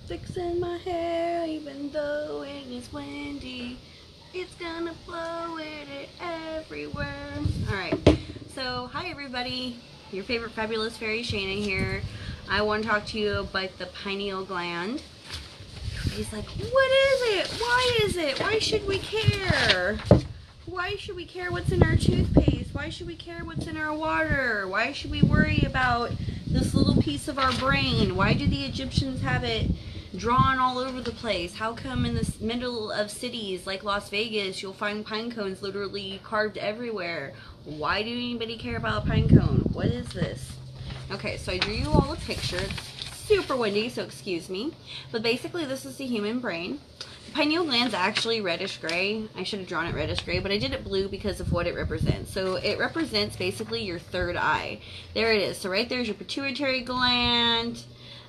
Fixing my hair even though it is windy. It's gonna blow it everywhere. Alright, so hi everybody. Your favorite fabulous fairy Shaenna here. I want to talk to you about the pineal gland. He's like, what is it? Why is it? Why should we care? Why should we care what's in our toothpaste? Why should we care what's in our water? Why should we worry about this little piece of our brain? Why do the Egyptians have it drawn all over the place? How come in the middle of cities like Las Vegas you'll find pine cones literally carved everywhere? Why do anybody care about a pine cone? What is this? Okay, so I drew you all a picture. It's super windy, so excuse me. But basically this is the human brain. The pineal gland's actually reddish gray. I should have drawn it reddish gray, but I did it blue because of what it represents. So it represents basically your third eye. There it is. So right there's your pituitary gland.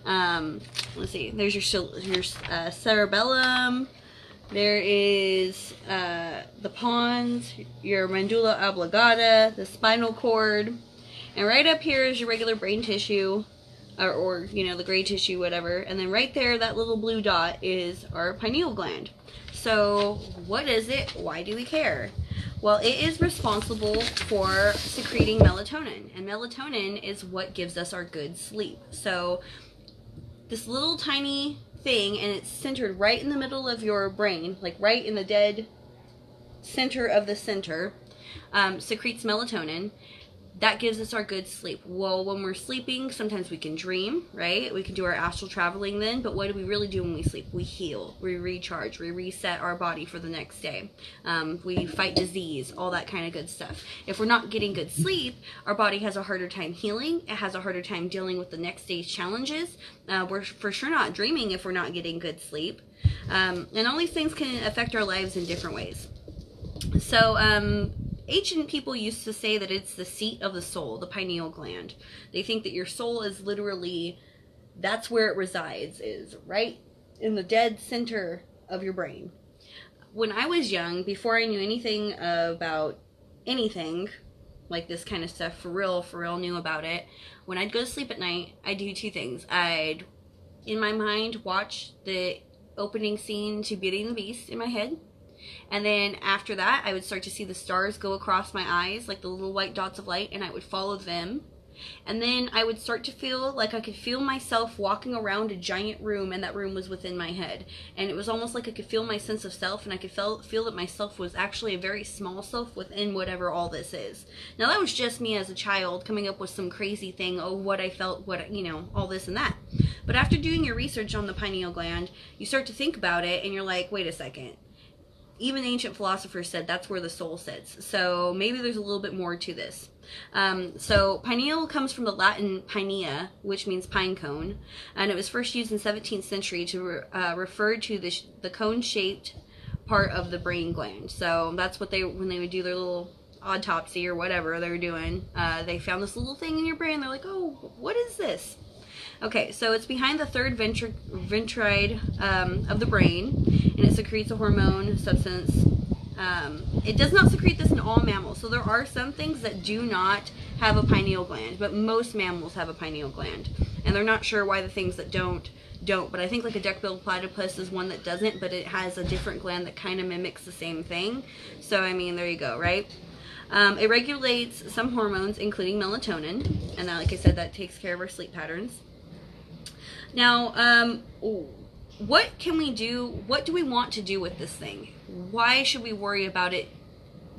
Let's see. There's your cerebellum. There is the pons, your medulla oblongata, the spinal cord, and right up here is your regular brain tissue. Or you know, the gray tissue, whatever. And then right there, that little blue dot is our pineal gland. So what is it? Why do we care? Well, it is responsible for secreting melatonin. And melatonin is what gives us our good sleep. So this little tiny thing, and it's centered right in the middle of your brain, like right in the dead center of the center, secretes melatonin. That gives us our good sleep. Well, when we're sleeping, sometimes we can dream, right? We can do our astral traveling then, but what do we really do when we sleep? We heal, we recharge, we reset our body for the next day. We fight disease, all that kind of good stuff. If we're not getting good sleep, our body has a harder time healing. It has a harder time dealing with the next day's challenges. We're for sure not dreaming if we're not getting good sleep. And all these things can affect our lives in different ways. So, ancient people used to say that it's the seat of the soul, the pineal gland. They think that your soul is literally, that's where it resides, is right in the dead center of your brain. When I was young, before I knew anything about anything, like this kind of stuff, for real knew about it, when I'd go to sleep at night, I'd do two things. I'd, in my mind, watch the opening scene to Beauty and the Beast in my head. And then after that, I would start to see the stars go across my eyes, like the little white dots of light, and I would follow them. And then I would start to feel like I could feel myself walking around a giant room, and that room was within my head. And it was almost like I could feel my sense of self, and I could feel that myself was actually a very small self within whatever all this is. Now, that was just me as a child coming up with some crazy thing, oh, what I felt, what, you know, all this and that. But after doing your research on the pineal gland, you start to think about it, and you're like, wait a second. Even ancient philosophers said that's where the soul sits. So maybe there's a little bit more to this. So pineal comes from the Latin pinea, which means pine cone. And it was first used in the 17th century to refer to the cone-shaped part of the brain gland. So that's what when they would do their little autopsy or whatever they were doing, they found this little thing in your brain. They're like, oh, what is this? Okay, so it's behind the third ventride of the brain, and it secretes a hormone substance. It does not secrete this in all mammals, so there are some things that do not have a pineal gland, but most mammals have a pineal gland, and they're not sure why the things that don't. But I think like a duck-billed platypus is one that doesn't, but it has a different gland that kind of mimics the same thing. So, I mean, there you go, right? It regulates some hormones, including melatonin, and that, like I said, that takes care of our sleep patterns. Now, what can we do? What do we want to do with this thing? Why should we worry about it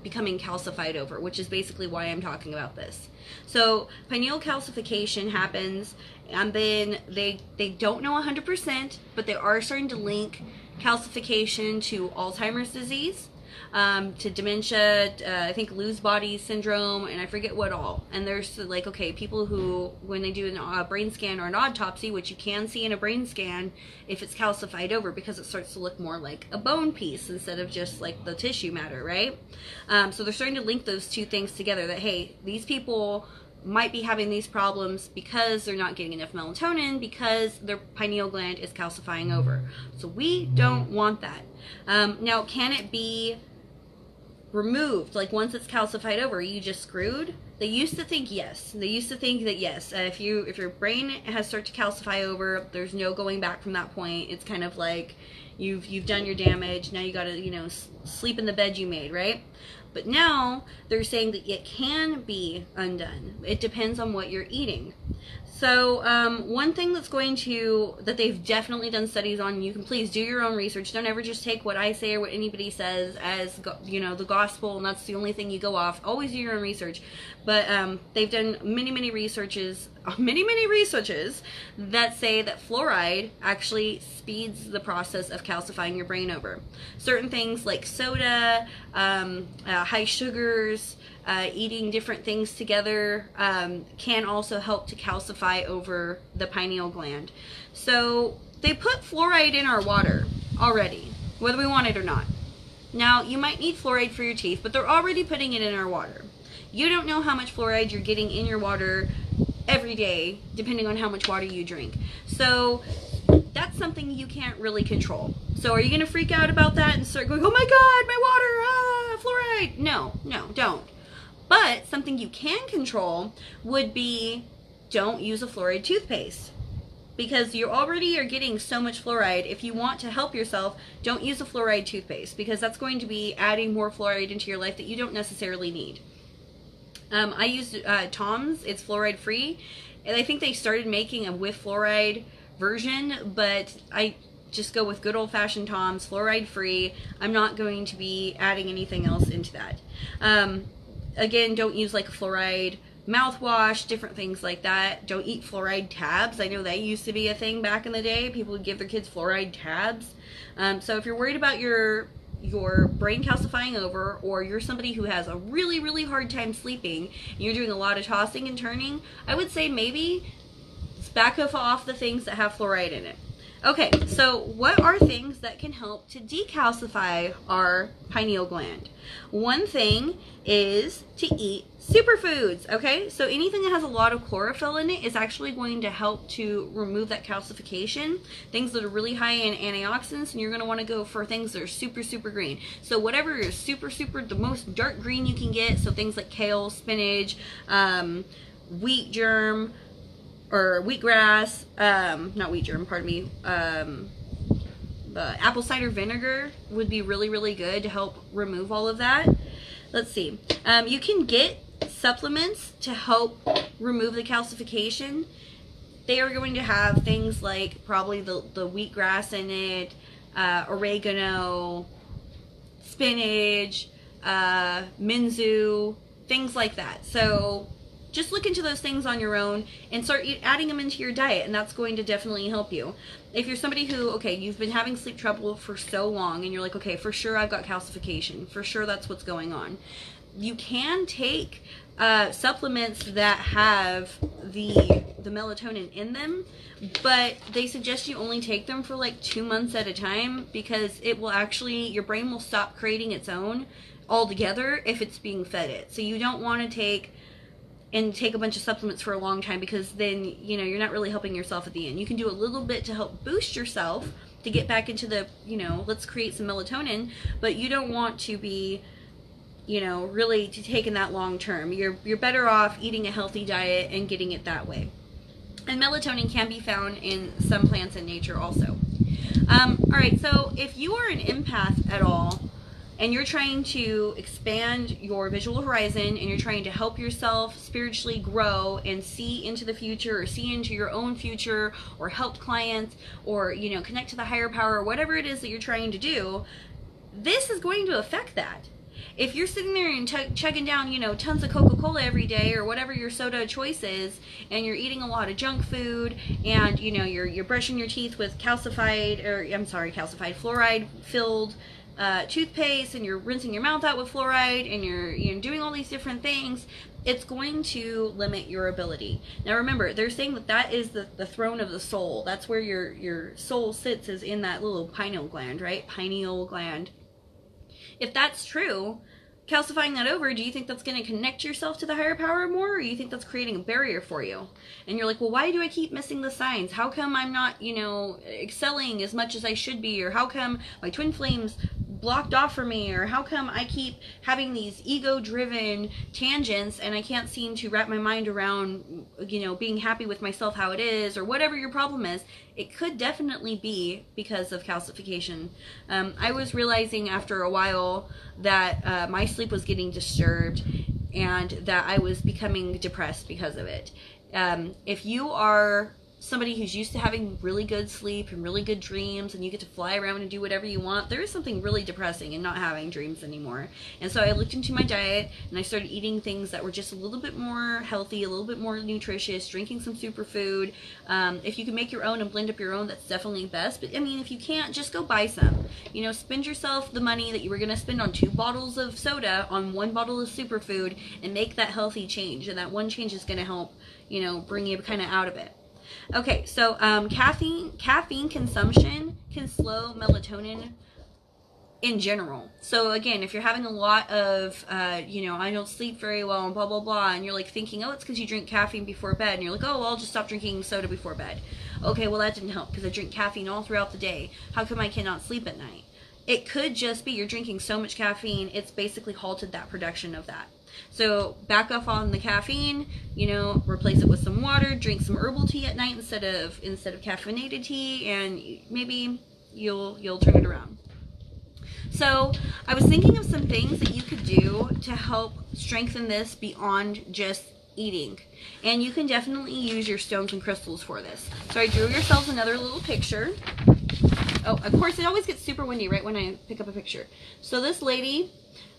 becoming calcified over, which is basically why I'm talking about this. So pineal calcification happens, and then they don't know 100%, but they are starting to link calcification to Alzheimer's disease, to dementia, I think Lewy body syndrome, and I forget what all. And there's like, okay, people who, when they do a brain scan or an autopsy, which you can see in a brain scan if it's calcified over, because it starts to look more like a bone piece instead of just like the tissue matter, right? So they're starting to link those two things together, that hey, these people might be having these problems because they're not getting enough melatonin, because their pineal gland is calcifying over. So we don't want that. Now, can it be removed? Like once it's calcified over, are you just screwed? They used to think yes. They used to think that yes, if your brain has started to calcify over, there's no going back from that point. It's kind of like you've done your damage. Now you got to sleep in the bed you made, right? But now they're saying that it can be undone. It depends on what you're eating. So one thing that they've definitely done studies on, you can please do your own research. Don't ever just take what I say or what anybody says as, the gospel, and that's the only thing you go off. Always do your own research. But they've done many researches that say that fluoride actually speeds the process of calcifying your brain over. Certain things like soda, high sugars, eating different things together can also help to calcify over the pineal gland. So they put fluoride in our water already, whether we want it or not. Now, you might need fluoride for your teeth, but they're already putting it in our water. You don't know how much fluoride you're getting in your water every day, depending on how much water you drink. So that's something you can't really control. So are you going to freak out about that and start going, oh my God, my water, fluoride? No, don't. But something you can control would be, don't use a fluoride toothpaste. Because you already are getting so much fluoride. If you want to help yourself, don't use a fluoride toothpaste, because that's going to be adding more fluoride into your life that you don't necessarily need. I used Tom's. It's fluoride free, and I think they started making a with fluoride version, but I just go with good old-fashioned Tom's, fluoride free. I'm not going to be adding anything else into that. Again, don't use like a fluoride mouthwash, different things like that. Don't eat fluoride tabs. I know that used to be a thing back in the day. People would give their kids fluoride tabs. So if you're worried about your brain calcifying over, or you're somebody who has a really hard time sleeping and you're doing a lot of tossing and turning, I would say maybe back off the things that have fluoride in it. Okay, so what are things that can help to decalcify our pineal gland? One thing is to eat superfoods, okay? So anything that has a lot of chlorophyll in it is actually going to help to remove that calcification. Things that are really high in antioxidants, and you're going to want to go for things that are super green. So whatever is super, the most dark green you can get, so things like kale, spinach, wheat germ, or wheatgrass, not wheat germ, pardon me, the apple cider vinegar would be really good to help remove all of that. Let's see. You can get supplements to help remove the calcification. They are going to have things like probably the wheatgrass in it, oregano, spinach, minzu, things like that. So just look into those things on your own and start adding them into your diet, and that's going to definitely help you. If you're somebody who, okay, you've been having sleep trouble for so long and you're like, okay, for sure I've got calcification, for sure that's what's going on, you can take supplements that have the melatonin in them, but they suggest you only take them for like 2 months at a time, because it will actually, your brain will stop creating its own altogether if it's being fed it. So you don't want to take a bunch of supplements for a long time, because then, you're not really helping yourself at the end. You can do a little bit to help boost yourself to get back into the, let's create some melatonin, but you don't want to be, really taking that long term. You're better off eating a healthy diet and getting it that way. And melatonin can be found in some plants in nature also. All right, so if you are an empath at all, and you're trying to expand your visual horizon, and you're trying to help yourself spiritually grow and see into the future, or see into your own future, or help clients, or connect to the higher power, or whatever it is that you're trying to do, this is going to affect that. If you're sitting there and chugging down tons of Coca-Cola every day, or whatever your soda choice is, and you're eating a lot of junk food, and you're brushing your teeth with fluoride filled toothpaste, and you're rinsing your mouth out with fluoride, and you're doing all these different things, it's going to limit your ability. Now remember, they're saying that is the throne of the soul. That's where your soul sits, is in that little pineal gland, right? Pineal gland. If that's true, calcifying that over, do you think that's going to connect yourself to the higher power more, or you think that's creating a barrier for you? And you're like, well, why do I keep missing the signs? How come I'm not, excelling as much as I should be? Or how come my twin flames blocked off for me, or how come I keep having these ego-driven tangents and I can't seem to wrap my mind around, you know, being happy with myself how it is, or whatever your problem is, it could definitely be because of calcification. I was realizing after a while that my sleep was getting disturbed and that I was becoming depressed because of it. If you are somebody who's used to having really good sleep and really good dreams, and you get to fly around and do whatever you want, there is something really depressing in not having dreams anymore. And so I looked into my diet and I started eating things that were just a little bit more healthy, a little bit more nutritious, drinking some superfood. If you can make your own and blend up your own, that's definitely best. But I mean, if you can't, just go buy some. You know, spend yourself the money that you were going to spend on 2 bottles of soda on 1 bottle of superfood and make that healthy change. And that one change is going to help, you know, bring you kind of out of it. Okay, so caffeine consumption can slow melatonin in general. So again, if you're having a lot of, you know, I don't sleep very well and blah, blah, blah, and you're like thinking, oh, it's because you drink caffeine before bed, and you're like, oh, well, I'll just stop drinking soda before bed. Okay, well, that didn't help because I drink caffeine all throughout the day. How come I cannot sleep at night? It could just be you're drinking so much caffeine, it's basically halted that production of that. So back off on the caffeine, you know, replace it with some water, drink some herbal tea at night instead of caffeinated tea, and maybe you'll turn it around. So I was thinking of some things that you could do to help strengthen this beyond just eating. And you can definitely use your stones and crystals for this. So I drew yourselves another little picture. Oh, of course, it always gets super windy right when I pick up a picture. So this lady,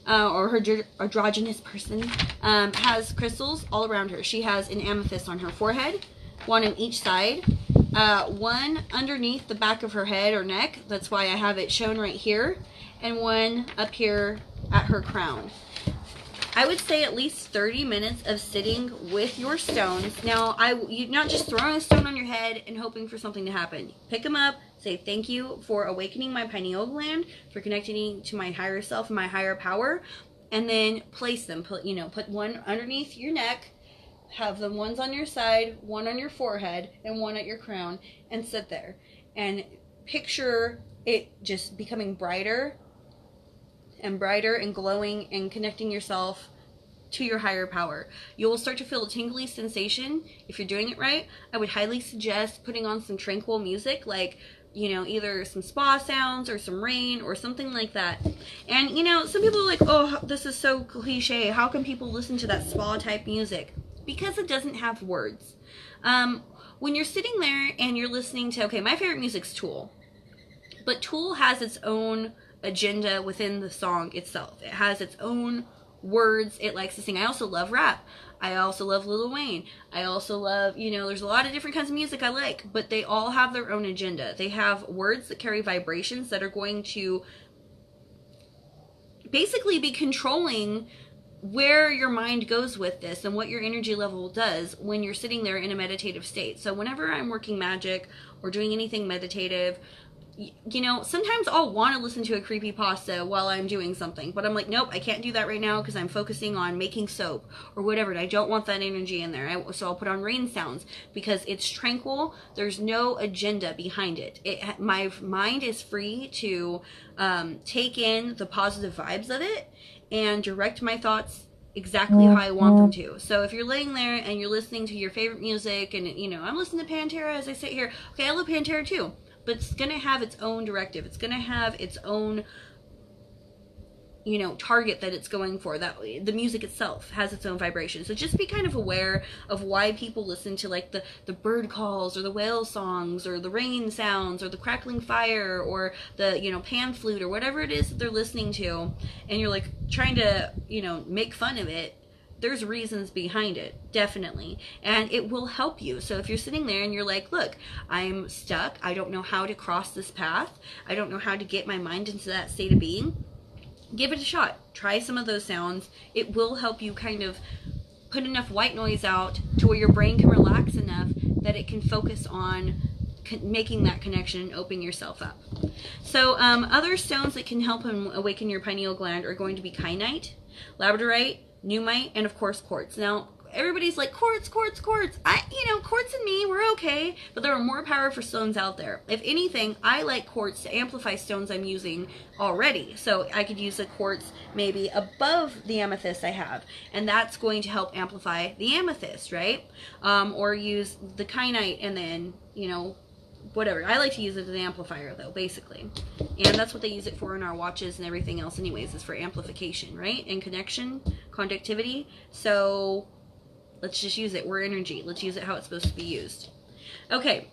or her androgynous person, has crystals all around her. She has an amethyst on her forehead, one on each side, one underneath the back of her head or neck. That's why I have it shown right here, and one up here at her crown. I would say at least 30 minutes of sitting with your stones. Now, you're not just throwing a stone on your head and hoping for something to happen. Pick them up, say thank you for awakening my pineal gland, for connecting to my higher self and my higher power, and then place them. Put one underneath your neck, have the ones on your side, one on your forehead, and one at your crown, and sit there. And picture it just becoming brighter and brighter and glowing and connecting yourself to your higher power. You will start to feel a tingly sensation if you're doing it right. I would highly suggest putting on some tranquil music, like, you know, either some spa sounds or some rain or something like that. And, you know, some people are like, oh, this is so cliche. How can people listen to that spa type music? Because it doesn't have words. When you're sitting there and you're listening to, okay, my favorite music's Tool. But Tool has its own agenda within the song itself. It has its own words it likes to sing. I also love rap. I also love Lil Wayne. I also love, you know, there's a lot of different kinds of music I like, but they all have their own agenda. They have words that carry vibrations that are going to basically be controlling where your mind goes with this and what your energy level does when you're sitting there in a meditative state. So whenever I'm working magic or doing anything meditative, you know, sometimes I'll want to listen to a creepypasta while I'm doing something, but I'm like, nope, I can't do that right now because I'm focusing on making soap or whatever, and I don't want that energy in there. So I'll put on rain sounds because it's tranquil. There's no agenda behind it. My mind is free to take in the positive vibes of it and direct my thoughts exactly how I want them to. So if you're laying there and you're listening to your favorite music, and, you know, I'm listening to Pantera as I sit here. Okay, I love Pantera too. But it's going to have its own directive. It's going to have its own, you know, target that it's going for. That the music itself has its own vibration. So just be kind of aware of why people listen to, like, the bird calls or the whale songs or the rain sounds or the crackling fire or the, you know, pan flute or whatever it is that they're listening to. And you're, like, trying to, you know, make fun of it. There's reasons behind it, definitely, and it will help you. So if you're sitting there and you're like, look, I'm stuck, I don't know how to cross this path, I don't know how to get my mind into that state of being, give it a shot. Try some of those sounds. It will help you kind of put enough white noise out to where your brain can relax enough that it can focus on making that connection and opening yourself up. So other stones that can help awaken your pineal gland are going to be kyanite, labradorite, Numite, and of course quartz. Now, everybody's like, quartz, quartz, quartz. Quartz and me, we're okay, but there are more powerful stones out there. If anything, I like quartz to amplify stones I'm using already. So I could use a quartz maybe above the amethyst I have, and that's going to help amplify the amethyst, right? Or use the kyanite and then, whatever. I like to use it as an amplifier though, basically. And that's what they use it for in our watches and everything else anyways, is for amplification, right? And conductivity. So let's just use it. We're energy. Let's use it how it's supposed to be used. Okay.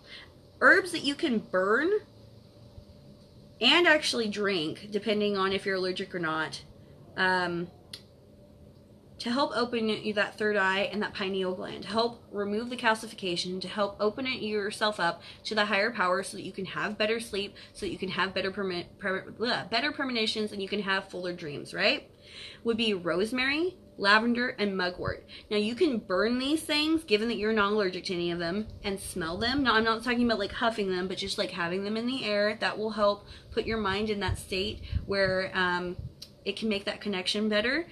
Herbs that you can burn and actually drink, depending on if you're allergic or not, to help open that third eye and that pineal gland, to help remove the calcification, to help open yourself up to the higher power so that you can have better sleep, so that you can have better premonitions, and you can have fuller dreams, right? Would be rosemary, lavender, and mugwort. Now you can burn these things, given that you're not allergic to any of them, and smell them. Now I'm not talking about like huffing them, but just like having them in the air. That will help put your mind in that state where it can make that connection better.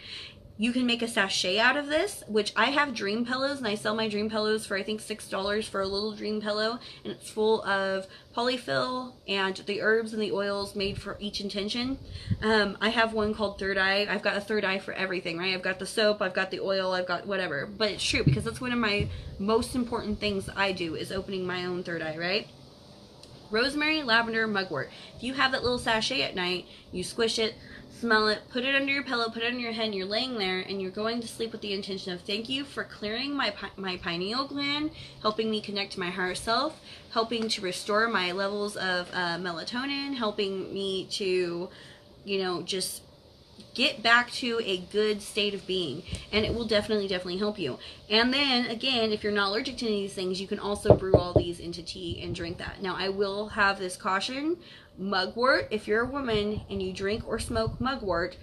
You can make a sachet out of this, which I have dream pillows, and I sell my dream pillows for I think $6 for a little dream pillow, and it's full of polyfill and the herbs and the oils made for each intention. I have one called Third Eye. I've got a third eye for everything, right? I've got the soap, I've got the oil, I've got whatever. But it's true, because that's one of my most important things I do, is opening my own third eye, right? Rosemary, lavender, mugwort. If you have that little sachet at night, you squish it, smell it, put it under your pillow, put it on your head, and you're laying there and you're going to sleep with the intention of, thank you for clearing my pineal gland, helping me connect to my higher self, helping to restore my levels of melatonin, helping me to, just get back to a good state of being, and it will definitely help you. And then again, if you're not allergic to any of these things, you can also brew all these into tea and drink that. Now I will have this caution: mugwort, if you're a woman and you drink or smoke mugwort,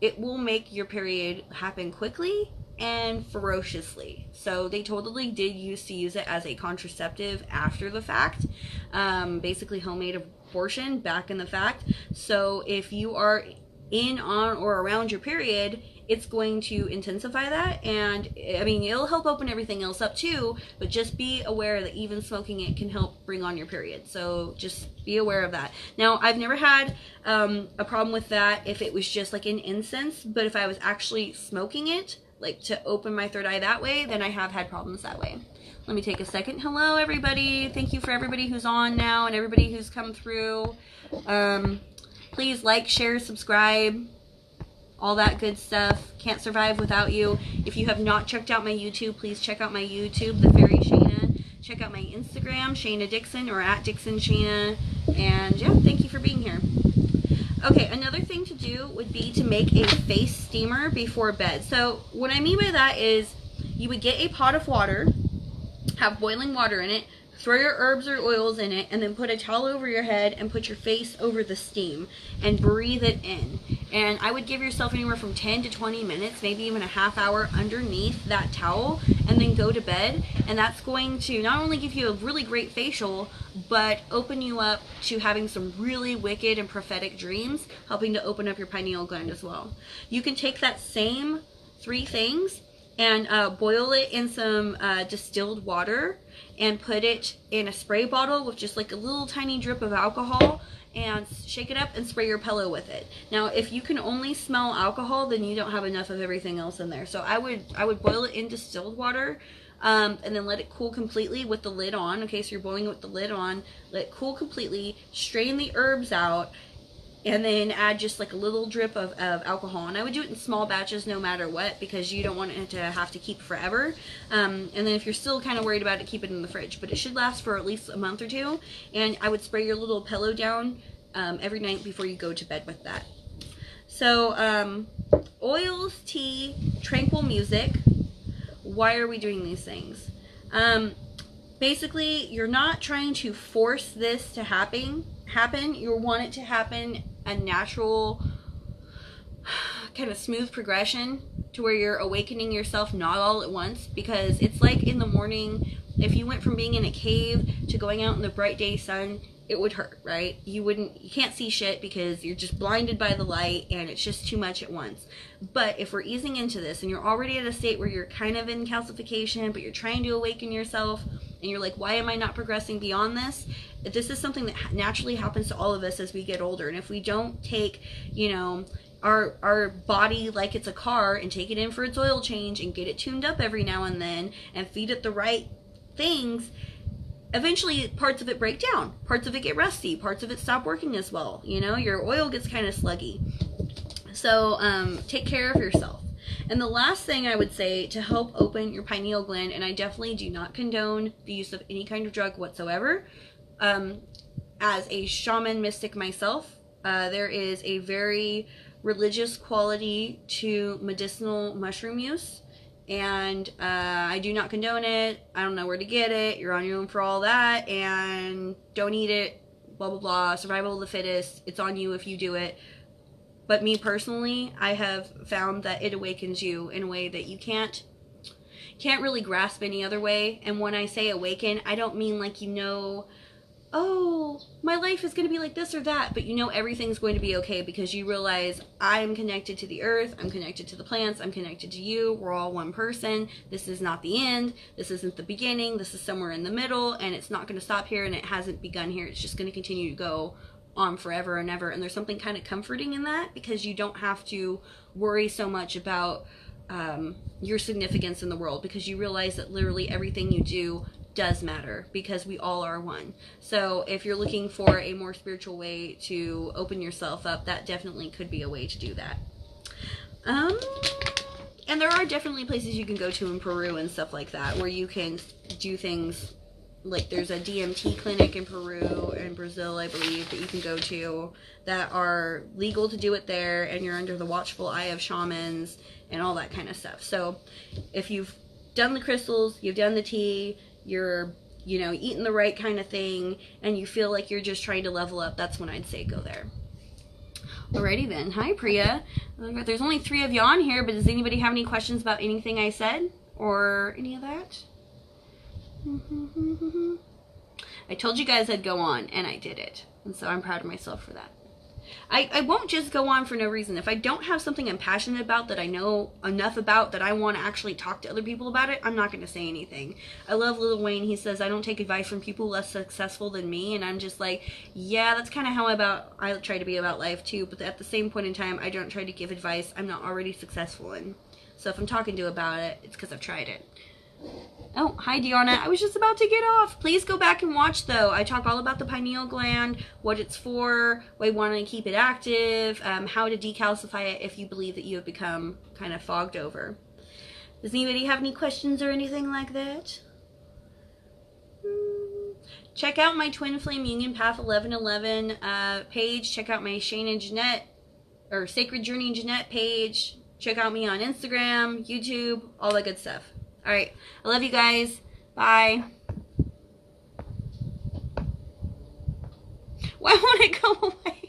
it will make your period happen quickly and ferociously. So they totally did used to use it as a contraceptive after the fact, basically homemade abortion back in the fact. So if you are in, on, or around your period, it's going to intensify that, and I mean, it'll help open everything else up too, but just be aware that even smoking it can help bring on your period. So just be aware of that. Now, I've never had a problem with that if it was just like an incense, but if I was actually smoking it, like to open my third eye that way, then I have had problems that way. Let me take a second. Hello, everybody. Thank you for everybody who's on now and everybody who's come through. Please like, share, subscribe, all that good stuff. Can't survive without you. If you have not checked out my YouTube, please check out my YouTube, The Fairy Shaenna. Check out my Instagram, Shaenna Dixon, or at Dixon Shaenna. And yeah, thank you for being here. Okay, another thing to do would be to make a face steamer before bed. So what I mean by that is you would get a pot of water, have boiling water in it, throw your herbs or oils in it, and then put a towel over your head and put your face over the steam and breathe it in. And I would give yourself anywhere from 10 to 20 minutes, maybe even a half hour underneath that towel, and then go to bed. And that's going to not only give you a really great facial, but open you up to having some really wicked and prophetic dreams, helping to open up your pineal gland as well. You can take that same 3 things and boil it in some distilled water and put it in a spray bottle with just like a little tiny drip of alcohol, and shake it up and spray your pillow with it. Now, if you can only smell alcohol, then you don't have enough of everything else in there. So I would boil it in distilled water, and then let it cool completely with the lid on. Okay, so you're boiling it with the lid on, let it cool completely, strain the herbs out, and then add just like a little drip of alcohol. And I would do it in small batches no matter what, because you don't want it to have to keep forever. And then if you're still kind of worried about it, keep it in the fridge. But it should last for at least a month or 2. And I would spray your little pillow down every night before you go to bed with that. So oils, tea, tranquil music. Why are we doing these things? Basically, you're not trying to force this to happen. You want it to happen a natural, kind of smooth progression to where you're awakening yourself not all at once, because it's like in the morning, if you went from being in a cave to going out in the bright day sun, it would hurt, right? You can't see shit because you're just blinded by the light and it's just too much at once. But if we're easing into this and you're already at a state where you're kind of in calcification, but you're trying to awaken yourself and you're like, why am I not progressing beyond this? This is something that naturally happens to all of us as we get older. And if we don't take, you know, our body like it's a car and take it in for its oil change and get it tuned up every now and then and feed it the right things, eventually parts of it break down, parts of it get rusty, parts of it stop working as well. You know, your oil gets kind of sluggy. So take care of yourself. And the last thing I would say to help open your pineal gland, and I definitely do not condone the use of any kind of drug whatsoever. As a shaman mystic myself, there is a very religious quality to medicinal mushroom use. And I do not condone it. I don't know where to get it. You're on your own for all that. And don't eat it. Blah, blah, blah. Survival of the fittest. It's on you if you do it. But me personally, I have found that it awakens you in a way that you can't really grasp any other way. And when I say awaken, I don't mean like, you know, oh, my life is going to be like this or that, but you know everything's going to be okay because you realize I'm connected to the earth, I'm connected to the plants, I'm connected to you, we're all one person. This is not the end, this isn't the beginning, this is somewhere in the middle, and it's not going to stop here and it hasn't begun here. It's just going to continue to go on forever and ever. And there's something kind of comforting in that because you don't have to worry so much about your significance in the world, because you realize that literally everything you do does matter because we all are one. So if you're looking for a more spiritual way to open yourself up, that definitely could be a way to do that. And there are definitely places you can go to in Peru and stuff like that where you can do things like there's a DMT clinic in Peru and Brazil, I believe, that you can go to that are legal to do it there, and you're under the watchful eye of shamans and all that kind of stuff. So if you've done the crystals, you've done the tea, you're, you know, eating the right kind of thing, and you feel like you're just trying to level up, that's when I'd say go there. Alrighty then. Hi, Priya. There's only 3 of you on here, but does anybody have any questions about anything I said or any of that? I told you guys I'd go on, and I did it. And so I'm proud of myself for that. I won't just go on for no reason. If I don't have something I'm passionate about, that I know enough about, that I want to actually talk to other people about it, I'm not going to say anything. I love Lil Wayne. He says, I don't take advice from people less successful than me. And I'm just like, yeah, that's kind of how I try to be about life too. But at the same point in time, I don't try to give advice I'm not already successful in. So if I'm talking to about it, it's because I've tried it. Oh, hi Deanna. I was just about to get off. Please go back and watch though. I talk all about the pineal gland, what it's for, why you want to keep it active, how to decalcify it if you believe that you have become kind of fogged over. Does anybody have any questions or anything like that? Check out my Twin Flame Union Path 1111 page. Check out my Shaenna Jeanette or Sacred Journey Jeanette page. Check out me on Instagram, YouTube, all that good stuff. All right. I love you guys. Bye. Why won't it go away?